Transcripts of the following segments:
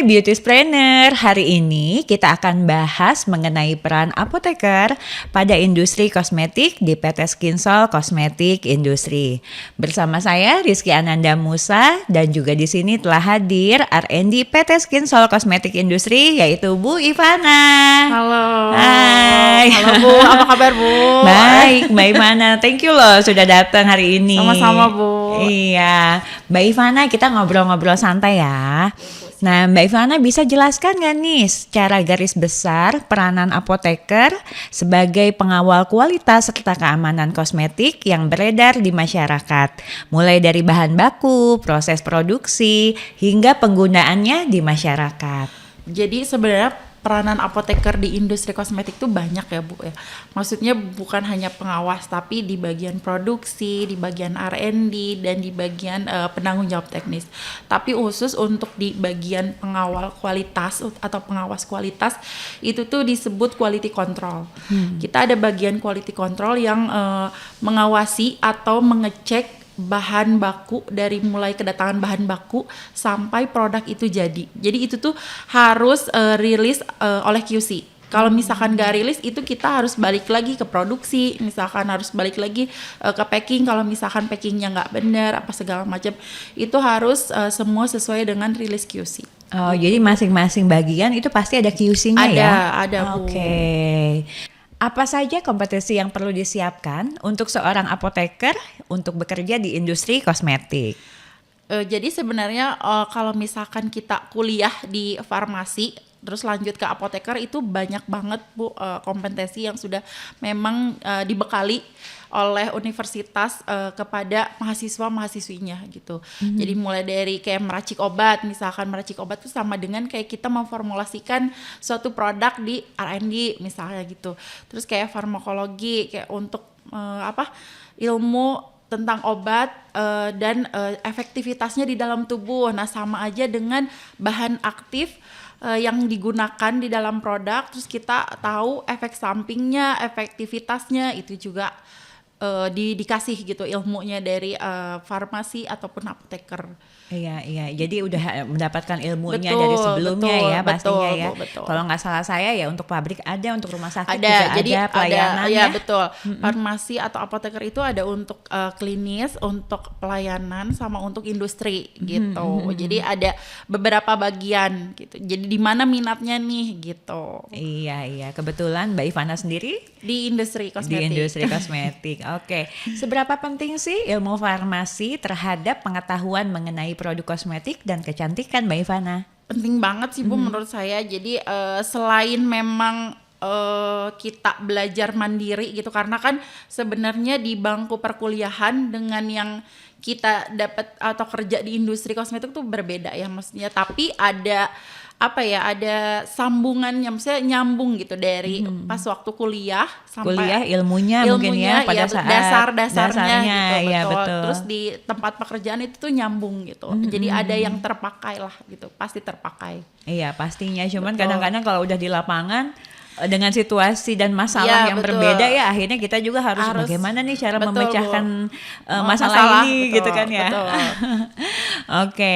Hai Beautyspreneur, hari ini kita akan bahas mengenai peran apoteker pada industri kosmetik di PT Skinsol Kosmetik Industri. Bersama saya Rizky Ananda Musa dan juga di sini telah hadir R&D PT Skinsol Kosmetik Industri yaitu Bu Ivana. Halo. Hai. Halo Bu, apa kabar Bu? Baik, Mbak Ivana. Thank you loh sudah datang hari ini. Sama-sama Bu. Iya, Mbak Ivana kita ngobrol-ngobrol santai ya. Nah, Mbak Ivana bisa jelaskan nggak nih secara garis besar peranan apoteker sebagai pengawal kualitas serta keamanan kosmetik yang beredar di masyarakat, mulai dari bahan baku, proses produksi, hingga penggunaannya di masyarakat. Jadi sebenarnya peranan apoteker di industri kosmetik itu banyak ya Bu ya. Maksudnya bukan hanya pengawas tapi di bagian produksi, di bagian R&D dan di bagian penanggung jawab teknis. Tapi khusus untuk di bagian pengawal kualitas atau pengawas kualitas itu tuh disebut quality control. Kita ada bagian quality control yang mengawasi atau mengecek bahan baku dari mulai kedatangan bahan baku sampai produk itu jadi. Jadi itu tuh harus rilis oleh QC. Kalau misalkan gak rilis itu kita harus balik lagi ke produksi, misalkan harus balik lagi ke packing. Kalau misalkan packingnya nggak benar apa segala macam itu harus semua sesuai dengan rilis QC. Oh, jadi masing-masing bagian itu pasti ada QC-nya ya? Ada Bu. Oke. Apa saja kompetensi yang perlu disiapkan untuk seorang apoteker untuk bekerja di industri kosmetik? Jadi sebenarnya kalau misalkan kita kuliah di farmasi terus lanjut ke apoteker itu banyak banget Bu kompetensi yang sudah memang dibekali oleh universitas kepada mahasiswa-mahasiswinya gitu. Jadi mulai dari kayak meracik obat, misalkan meracik obat itu sama dengan kayak kita memformulasikan suatu produk di R&D misalnya gitu. Terus kayak farmakologi kayak untuk ilmu tentang obat dan efektivitasnya di dalam tubuh. Nah, sama aja dengan bahan aktif yang digunakan di dalam produk, terus kita tahu efek sampingnya, efektivitasnya itu juga dikasih gitu ilmunya dari farmasi ataupun apoteker. Iya. Jadi udah mendapatkan ilmunya Betul, dari sebelumnya betul, ya pastinya betul, ya. Bu, betul. Kalau nggak salah saya ya untuk pabrik ada, untuk rumah sakit Ada, juga jadi ada pelayanan ada, ya. betul. Farmasi atau apoteker itu ada untuk klinis, untuk pelayanan, sama untuk industri gitu. Jadi ada beberapa bagian gitu. Jadi di mana minatnya nih gitu. Iya. Kebetulan Mbak Ivana sendiri Di industri kosmetik. di industri kosmetik. Oke. Seberapa penting sih ilmu farmasi terhadap pengetahuan mengenai produk kosmetik dan kecantikan, Mbak Ivana? Penting banget sih Bu menurut saya. Jadi selain memang kita belajar mandiri gitu, karena kan sebenarnya di bangku perkuliahan dengan yang kita dapat atau kerja di industri kosmetik tuh berbeda ya maksudnya. Tapi ada ada sambungannya, maksudnya nyambung gitu dari pas waktu kuliah sampai ilmunya mungkin ya pada saat dasarnya gitu, ya, betul. betul. Terus di tempat pekerjaan itu tuh nyambung gitu. Jadi ada yang terpakai lah gitu, pasti terpakai. Iya pastinya, cuman Betul. kadang-kadang kalau udah di lapangan dengan situasi dan masalah Iya, yang betul. berbeda ya akhirnya kita juga harus bagaimana nih cara betul, memecahkan Bu. masalah ini betul, gitu kan ya. betul. Oke.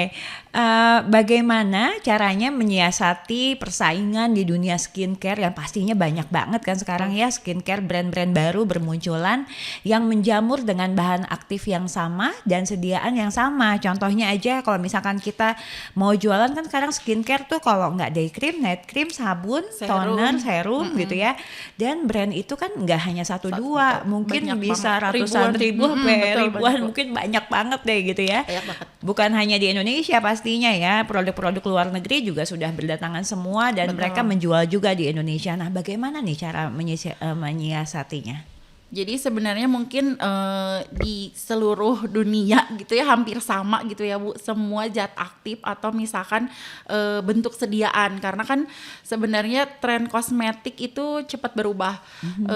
Bagaimana caranya menyiasati persaingan di dunia skincare yang pastinya banyak banget kan sekarang ya, skincare brand-brand baru bermunculan yang menjamur dengan bahan aktif yang sama dan sediaan yang sama. Contohnya aja kalau misalkan kita mau jualan kan sekarang skincare tuh kalau nggak day cream, night cream, sabun, toner, serum gitu ya. Dan brand itu kan nggak hanya satu dua, mungkin banyak bisa banget. ratusan ribu sampai Betul, ribuan, banyak, Bu. mungkin banyak banget deh gitu ya. Banyak banget. Bukan hanya di Indonesia pastinya ya, produk-produk luar negeri juga sudah berdatangan semua dan Betul. mereka menjual juga di Indonesia. Nah, bagaimana nih cara menyiasatinya? Jadi sebenarnya mungkin di seluruh dunia gitu ya hampir sama gitu ya Bu, semua zat aktif atau misalkan bentuk sediaan, karena kan sebenarnya tren kosmetik itu cepat berubah.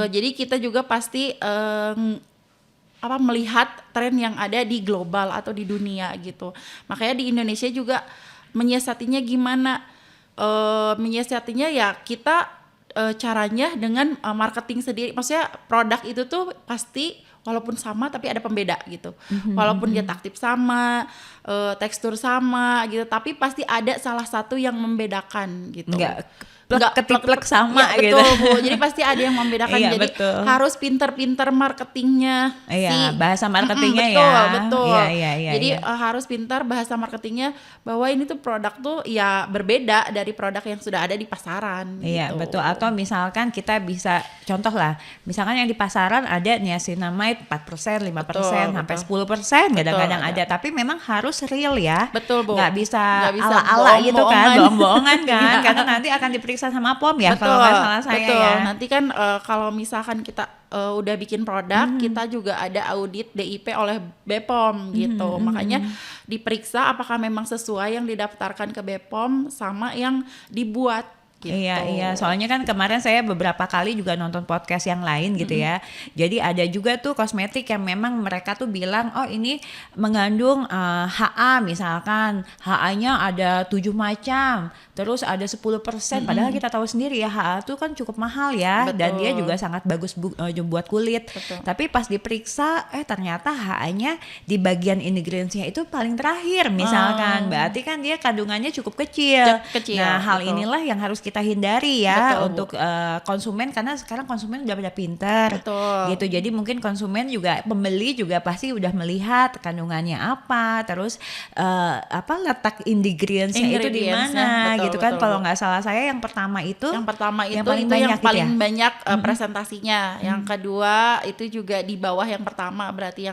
Jadi kita juga pasti melihat tren yang ada di global atau di dunia gitu. Makanya di Indonesia juga menyiasatinya gimana? Menyiasatinya ya kita caranya dengan marketing sendiri. Maksudnya produk itu tuh pasti walaupun sama tapi ada pembeda gitu. Walaupun dia taktik sama, tekstur sama gitu, tapi pasti ada salah satu yang membedakan gitu. Nggak ketiplek sama ya, gitu. Betul Bu, jadi pasti ada yang membedakan. Iya, jadi betul. harus pinter-pinter marketingnya. Iya, bahasa marketingnya betul. Iya, Jadi harus pintar bahasa marketingnya bahwa ini tuh produk tuh ya berbeda dari produk yang sudah ada di pasaran. Iya, gitu. betul. Atau misalkan kita bisa contoh lah, misalkan yang di pasaran ada niacinamide 4%, 5%, sampai 10% kadang-kadang ada. Tapi memang harus real ya. Betul Bu. Nggak bisa bisa ala-ala gitu kan, bohong-bohongan kan. Iya. Karena nanti akan diperiksa sama POM ya, betul, kalau nggak salah saya betul. ya. Nanti kan kalau misalkan kita udah bikin produk, kita juga ada audit DIP oleh BPOM gitu. Makanya diperiksa apakah memang sesuai yang didaftarkan ke BPOM sama yang dibuat. Gitu. Iya, soalnya kan kemarin saya beberapa kali juga nonton podcast yang lain gitu ya. Jadi ada juga tuh kosmetik yang memang mereka tuh bilang, oh ini mengandung HA misalkan, HA-nya ada 7 macam, terus ada 10%, padahal kita tahu sendiri ya HA tuh kan cukup mahal ya. Betul. Dan dia juga sangat bagus buat kulit. Betul. Tapi pas diperiksa, ternyata HA-nya di bagian ingredients-nya itu paling terakhir misalkan, berarti kan dia kandungannya cukup kecil. Nah hal betul. inilah yang harus kita hindari ya. Betul, untuk konsumen, karena sekarang konsumen udah pada pintar. Betul. Gitu. Jadi mungkin konsumen juga, pembeli juga pasti udah melihat kandungannya apa, terus letak ingredients-nya itu di mana gitu kan. Kalau nggak salah saya yang pertama itu yang paling banyak gitu ya? banyak presentasinya. Yang kedua itu juga di bawah yang pertama, berarti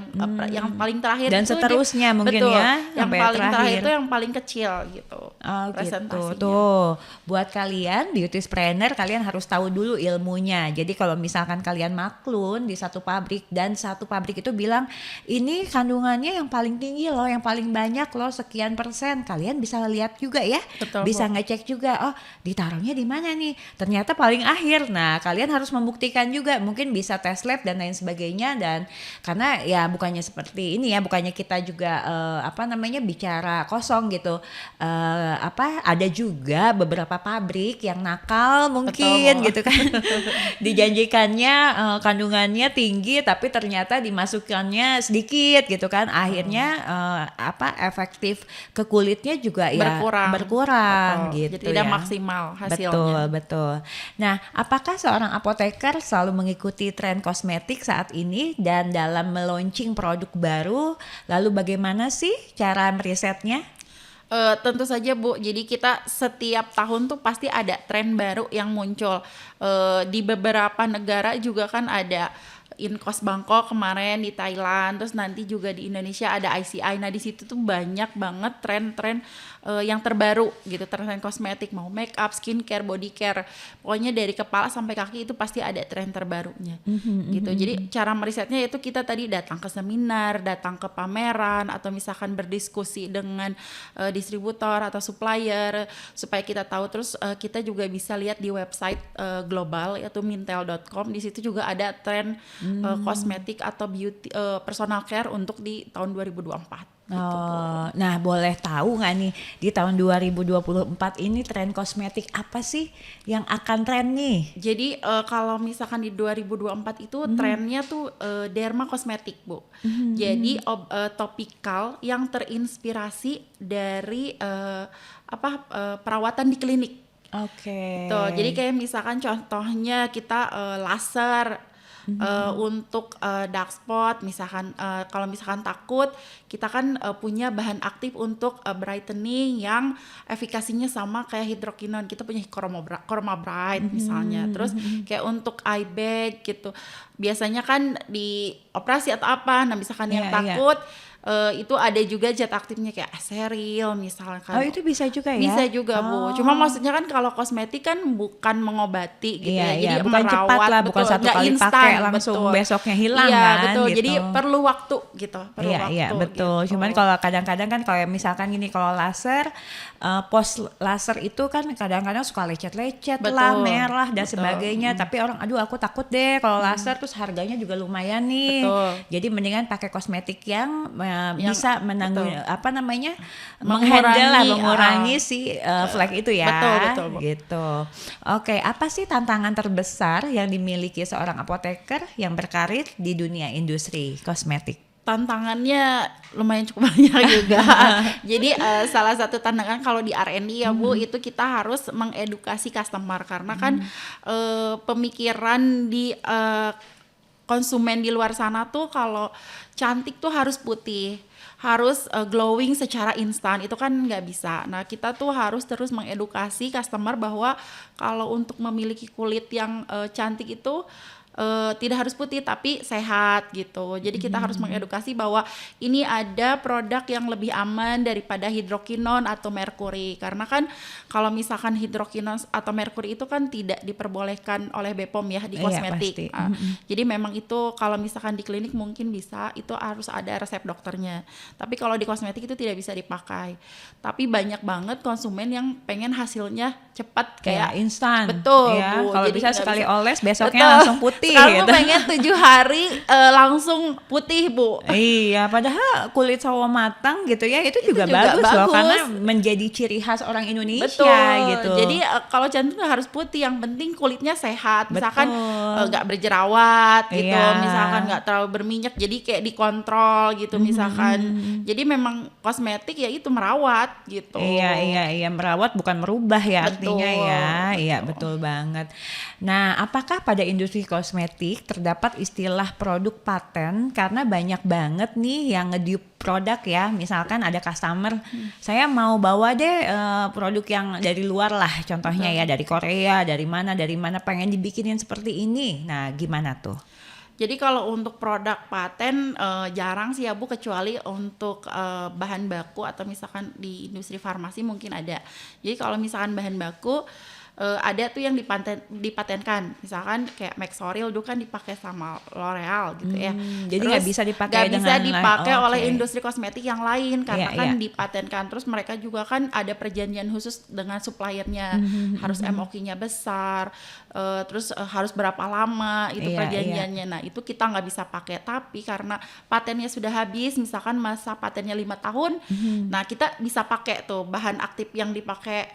yang paling terakhir dan itu seterusnya mungkin betul, ya yang sampai paling terakhir terakhir itu yang paling kecil gitu. Oh gitu. presentasinya. Tuh buat kalian beautypreneur, kalian harus tahu dulu ilmunya. Jadi kalau misalkan kalian maklun di satu pabrik dan satu pabrik itu bilang ini kandungannya yang paling tinggi loh, yang paling banyak loh, sekian %, kalian bisa lihat juga ya. Betul, bisa ngecek juga, oh ditaruhnya di mana nih, ternyata paling akhir. Nah kalian harus membuktikan juga, mungkin bisa tes lab dan lain sebagainya. Dan karena ya bukannya seperti ini ya, bukannya kita juga bicara kosong gitu. Ada juga beberapa pabrik yang nakal mungkin. Betul. Gitu kan. Dijanjikannya kandungannya tinggi tapi ternyata dimasukkannya sedikit gitu kan. Akhirnya efektif ke kulitnya juga berkurang betul. gitu. Jadi tidak ya. maksimal hasilnya. Betul. Nah, apakah seorang apoteker selalu mengikuti tren kosmetik saat ini dan dalam meluncing produk baru? Lalu bagaimana sih cara merisetnya? Tentu saja Bu, jadi kita setiap tahun tuh pasti ada tren baru yang muncul. Di beberapa negara juga kan ada Incos Bangkok kemarin, di Thailand, terus nanti juga di Indonesia ada ICI. Nah di situ tuh banyak banget tren-tren yang terbaru gitu, tren kosmetik, mau make up, skincare, body care, pokoknya dari kepala sampai kaki itu pasti ada tren terbarunya gitu. Jadi cara merisetnya itu kita tadi datang ke seminar, datang ke pameran, atau misalkan berdiskusi dengan distributor atau supplier supaya kita tahu. Terus kita juga bisa lihat di website global yaitu mintel.com. Di situ juga ada tren kosmetik atau beauty personal care untuk di tahun 2024. Gitu. Nah boleh tahu nggak nih di tahun 2024 ini tren kosmetik apa sih yang akan tren nih? Jadi kalau misalkan di 2024 itu trennya tuh derma kosmetik Bu. Jadi topikal yang terinspirasi dari perawatan di klinik. Oke. Tuh, jadi kayak misalkan contohnya kita laser. Untuk dark spot misalkan, kalau misalkan takut, kita kan punya bahan aktif untuk brightening yang efikasinya sama kayak hidrokinon. Kita punya Chroma Bright misalnya. Terus kayak untuk eye bag gitu, biasanya kan di operasi atau apa, nah misalkan yang takut itu ada juga zat aktifnya kayak aseril misalkan. Oh itu bisa juga ya? Bisa juga Bu. Cuma maksudnya kan kalau kosmetik kan bukan mengobati gitu ya. Jadi bukan merawat, cepat lah, bukan satu kali pakai langsung besoknya hilang kan. Betul. Gitu. Jadi perlu waktu gitu. Iya betul. Gitu. Cuman kalau kadang-kadang kan kalau misalkan gini, kalau laser, post laser itu kan kadang-kadang suka lecet-lecet lah, merah dan sebagainya. Tapi orang aduh aku takut deh kalau laser, terus harganya juga lumayan nih. Betul. Jadi mendingan pakai kosmetik yang Yang- bisa menanggung betul. apa namanya Mengurangi, mengurangi si flek itu ya. betul, Bu. Gitu. Oke, apa sih tantangan terbesar yang dimiliki seorang apoteker yang berkarir di dunia industri kosmetik? Tantangannya lumayan cukup banyak juga. Jadi salah satu tantangan kalau di R&D ya Bu, itu kita harus mengedukasi customer karena kan pemikiran di konsumen di luar sana tuh kalau cantik tuh harus putih, harus glowing secara instan, itu kan nggak bisa. Nah kita tuh harus terus mengedukasi customer bahwa kalau untuk memiliki kulit yang cantik itu tidak harus putih tapi sehat gitu. Jadi kita harus mengedukasi bahwa ini ada produk yang lebih aman daripada hidrokinon atau merkuri. Karena kan kalau misalkan hidrokinon atau merkuri itu kan tidak diperbolehkan oleh BPOM ya di Iya, kosmetik. pasti. Jadi memang itu kalau misalkan di klinik mungkin bisa, itu harus ada resep dokternya. Tapi kalau di kosmetik itu tidak bisa dipakai. Tapi banyak banget konsumen yang pengen hasilnya cepat Kayak kayak instan. betul, Ya, Bu. kalau Jadi bisa nggak sekali bisa. oles besoknya Betul. langsung putih Sekarang gitu. tuh pengen 7 hari langsung putih, Bu. Iya, padahal kulit sawo matang gitu ya, itu juga, juga bagus loh bagus. karena menjadi ciri khas orang Indonesia Betul. gitu. Jadi kalau cantik nggak harus putih, yang penting kulitnya sehat. Misalkan Betul. nggak berjerawat gitu, Iya. misalkan nggak terlalu berminyak, jadi kayak dikontrol gitu misalkan. Jadi memang kosmetik ya itu merawat gitu. Iya, merawat bukan merubah ya Betul, artinya ya. Iya, betul. betul banget. Nah, apakah pada industri kosmetik terdapat istilah produk paten karena banyak banget nih yang nge-dupe produk ya. Misalkan ada customer, saya mau bawa deh produk yang dari luar lah, contohnya ya dari Korea, dari mana pengen dibikinin seperti ini. Nah, gimana tuh? Jadi kalau untuk produk paten jarang sih ya Bu, kecuali untuk bahan baku atau misalkan di industri farmasi mungkin ada. Jadi kalau misalkan bahan baku ada tuh yang dipatenkan, misalkan kayak Maxoril dulu kan dipakai sama L'Oreal gitu ya. Jadi nggak bisa dipakai nggak bisa dengan dipakai lain. oleh Oke. industri kosmetik yang lain karena Iya, kan iya. dipatenkan. Terus mereka juga kan ada perjanjian khusus dengan suppliernya, harus MOQ-nya besar, terus harus berapa lama itu Iya, perjanjiannya. Nah itu kita nggak bisa pakai, tapi karena patennya sudah habis, misalkan masa patennya 5 tahun, nah kita bisa pakai tuh bahan aktif yang dipakai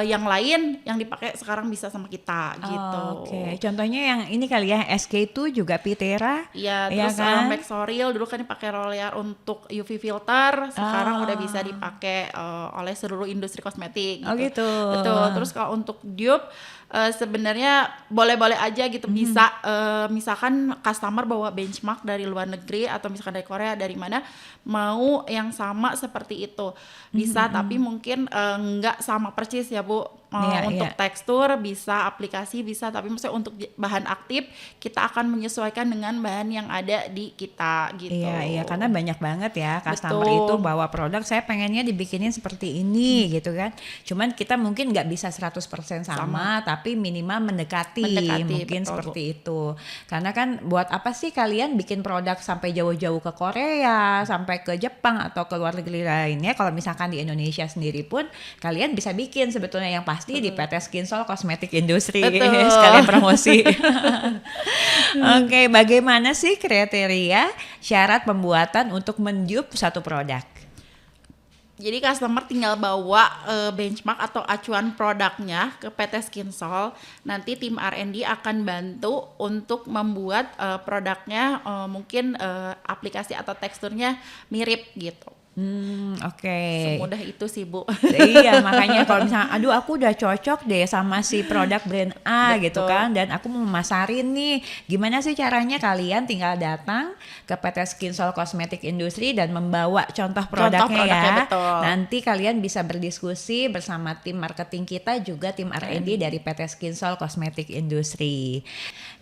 yang lain yang dipakai sekarang bisa sama kita gitu. Oke, contohnya yang ini kali ya, SK2 juga Pitera. Iya, ya terus kan? Maxoril dulu kan dipakai L'Oreal untuk UV filter, sekarang udah bisa dipakai oleh seluruh industri kosmetik gitu. Oh gitu. Betul. Terus kalau untuk dupe sebenarnya boleh-boleh aja gitu, bisa misalkan customer bawa benchmark dari luar negeri atau misalkan dari Korea, dari mana mau yang sama seperti itu bisa, tapi mungkin nggak sama persis ya Bu. Iya, Untuk iya. tekstur bisa, aplikasi bisa, tapi maksudnya untuk bahan aktif kita akan menyesuaikan dengan bahan yang ada di kita gitu. Iya, karena banyak banget ya customer Betul. itu bawa produk, saya pengennya dibikinin seperti ini gitu kan. Cuman kita mungkin nggak bisa 100% sama, tapi minimal mendekati mungkin betul, seperti itu. Karena kan buat apa sih kalian bikin produk sampai jauh-jauh ke Korea, sampai ke Jepang atau ke luar negeri lainnya, kalau misalkan di Indonesia sendiri pun kalian bisa bikin sebetulnya yang pasti di PT Skinsol Cosmetic Industry. Betul. Sekalian promosi. Oke, bagaimana sih kriteria syarat pembuatan untuk mendupe satu produk? Jadi customer tinggal bawa benchmark atau acuan produknya ke PT Skinsol. Nanti tim R&D akan bantu untuk membuat produknya mungkin aplikasi atau teksturnya mirip gitu. Oke. Semudah itu sih Bu. Iya, makanya kalau misalnya aduh aku udah cocok deh sama si produk brand A gitu Betul. kan, dan aku mau masarin nih, gimana sih caranya? Kalian tinggal datang ke PT Skinsol Cosmetic Industry dan membawa contoh produknya ya. betul. Nanti kalian bisa berdiskusi bersama tim marketing kita, juga tim R&D dari PT Skinsol Cosmetic Industry.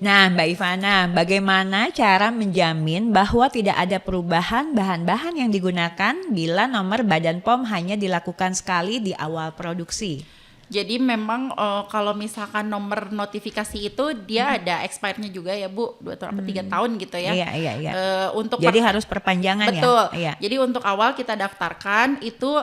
Nah Mbak Ivana, bagaimana cara menjamin bahwa tidak ada perubahan bahan-bahan yang digunakan bila nomor Badan POM hanya dilakukan sekali di awal produksi? Jadi memang kalau misalkan nomor notifikasi itu dia ada expirednya juga ya Bu, 2 tahun atau 3 tahun gitu ya. Iya. Untuk Jadi harus perpanjangan betul. ya. Iya. Jadi untuk awal kita daftarkan itu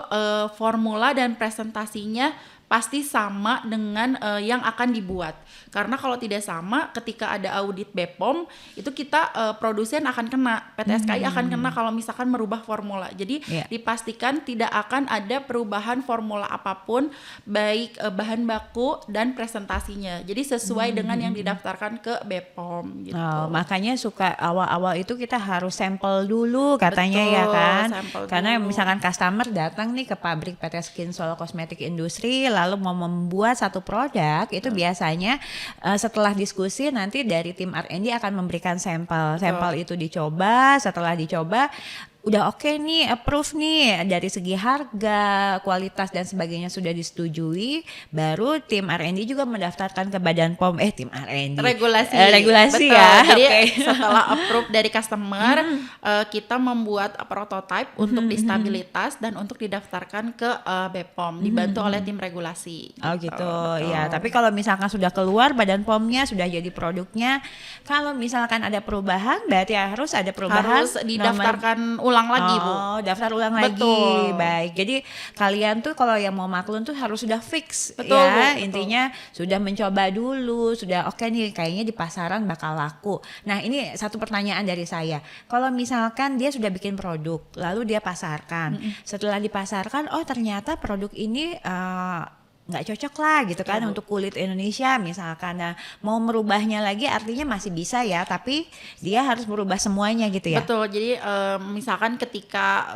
formula dan presentasinya pasti sama dengan yang akan dibuat. Karena kalau tidak sama, ketika ada audit BPOM itu kita produsen akan kena, PT SKI akan kena kalau misalkan merubah formula. Jadi dipastikan tidak akan ada perubahan formula apapun, baik bahan baku dan presentasinya. Jadi sesuai dengan yang didaftarkan ke BPOM gitu. Oh, makanya suka awal-awal itu kita harus sampel dulu katanya. Betul, ya kan, karena dulu. misalkan customer datang nih ke pabrik PT Skin Solo Cosmetic Industry lalu mau membuat satu produk itu biasanya setelah diskusi nanti dari tim R&D akan memberikan sampel itu dicoba, setelah dicoba udah oke nih, approve nih dari segi harga, kualitas dan sebagainya sudah disetujui, baru tim R&D juga mendaftarkan ke Badan POM, tim R&D regulasi betul. ya. Jadi setelah approve dari customer, kita membuat prototype untuk distabilitas dan untuk didaftarkan ke BPOM, dibantu oleh tim regulasi. Oh gitu, ya. Tapi kalau misalkan sudah keluar Badan POM-nya, sudah jadi produknya, kalau misalkan ada perubahan, berarti harus ada perubahan. Harus didaftarkan ulang lagi, Bu. Oh, daftar ulang lagi. Baik. Jadi kalian tuh kalau yang mau maklun tuh harus sudah fix. Betul, ya. Bu, Intinya sudah mencoba dulu, sudah oke nih kayaknya di pasaran bakal laku. Nah, ini satu pertanyaan dari saya. Kalau misalkan dia sudah bikin produk, lalu dia pasarkan. Setelah dipasarkan, oh ternyata produk ini nggak cocok lah gitu kan untuk kulit Indonesia misalkan. Nah, mau merubahnya lagi artinya masih bisa ya, tapi dia harus merubah semuanya gitu ya. Betul. Jadi misalkan ketika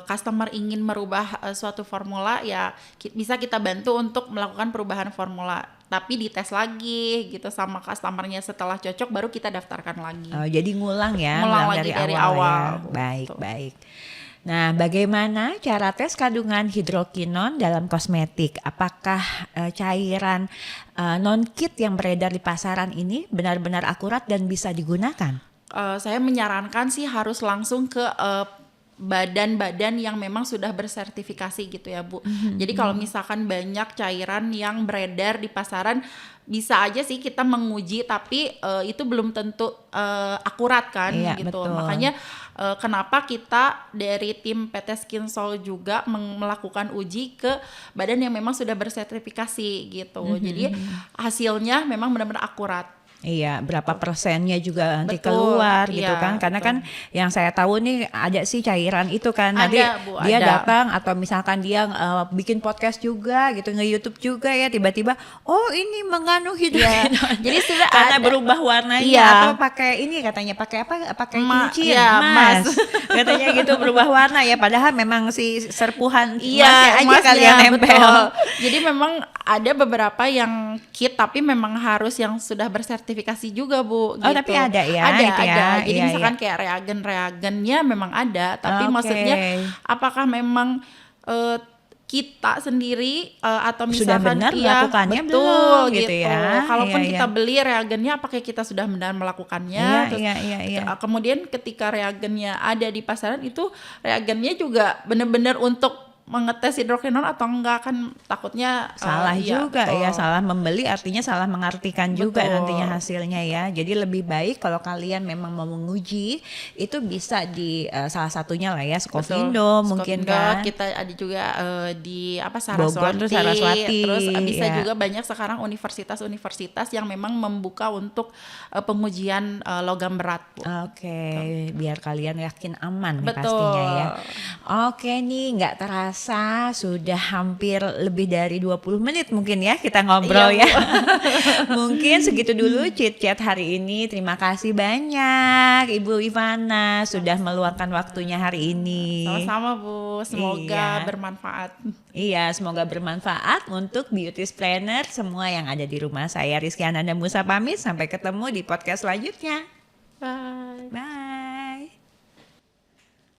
customer ingin merubah suatu formula, ya bisa kita bantu untuk melakukan perubahan formula. Tapi dites lagi gitu sama customernya, setelah cocok baru kita daftarkan lagi. Oh, jadi ngulang ya, ngulang lagi dari awal. Ya. Baik. Nah, bagaimana cara tes kandungan hidrokinon dalam kosmetik? Apakah cairan non-kit yang beredar di pasaran ini benar-benar akurat dan bisa digunakan? Saya menyarankan sih harus langsung ke badan-badan yang memang sudah bersertifikasi gitu ya, Bu. Jadi kalau misalkan banyak cairan yang beredar di pasaran, bisa aja sih kita menguji, tapi itu belum tentu akurat kan, gitu. Betul. Makanya kenapa kita dari tim PT Skin Sol juga melakukan uji ke badan yang memang sudah bersertifikasi gitu. Jadi hasilnya memang benar-benar akurat. Iya, berapa persennya juga nanti Betul, keluar gitu iya, kan. Karena betul. kan yang saya tahu nih ada sih cairan itu kan. Nanti Ada, Bu, dia ada. datang atau misalkan dia bikin podcast juga gitu, nge-YouTube juga ya, tiba-tiba oh ini mengandung hidrokinon. Jadi sudah karena ada. berubah warnanya Iya. atau pakai ini katanya pakai apa? Pakai cincin, iya, emas. emas. Katanya gitu berubah warna ya, padahal memang si serpuhan Iya, emasnya aja emasnya, kali yang nempel. betul. Jadi memang ada beberapa yang kit, tapi memang harus yang sudah bersertifikasi juga, Bu. Oh, gitu. tapi ada ya, Ada, itu ya. ada. Jadi Iya, misalkan kayak reagen-reagennya memang ada, tapi Oke. maksudnya apakah memang kita sendiri atau Sudah misalkan benar melakukannya betul belum, gitu. gitu ya. Kalaupun Iya, kita iya. beli reagennya, apakah kita sudah benar melakukannya? Terus, Iya. kemudian ketika reagennya ada di pasaran, itu reagennya juga benar-benar untuk mengetes hidrokinon atau enggak, kan takutnya Salah juga betul. ya, salah membeli artinya salah mengartikan juga Betul. nantinya hasilnya ya. Jadi lebih baik kalau kalian memang mau menguji itu bisa di salah satunya lah ya, Skovindo mungkin Skovindo, kan. kita ada juga di Bogor tuh Saraswati, terus bisa ya. juga banyak sekarang universitas-universitas yang memang membuka untuk pengujian logam berat, Bu. Oke, biar kalian yakin aman nih Betul. pastinya ya. Oke nih, nggak terasa sudah hampir lebih dari 20 menit mungkin ya kita ngobrol Iya, ya. Mungkin segitu dulu chit-chat hari ini. Terima kasih banyak Ibu Ivana sudah meluangkan waktunya hari ini. Sama-sama, Bu. Semoga Iya. bermanfaat. Iya, semoga bermanfaat untuk beauty planner semua yang ada di rumah. Saya Rizky Ananda Musa pamit, sampai ketemu di podcast selanjutnya. Bye.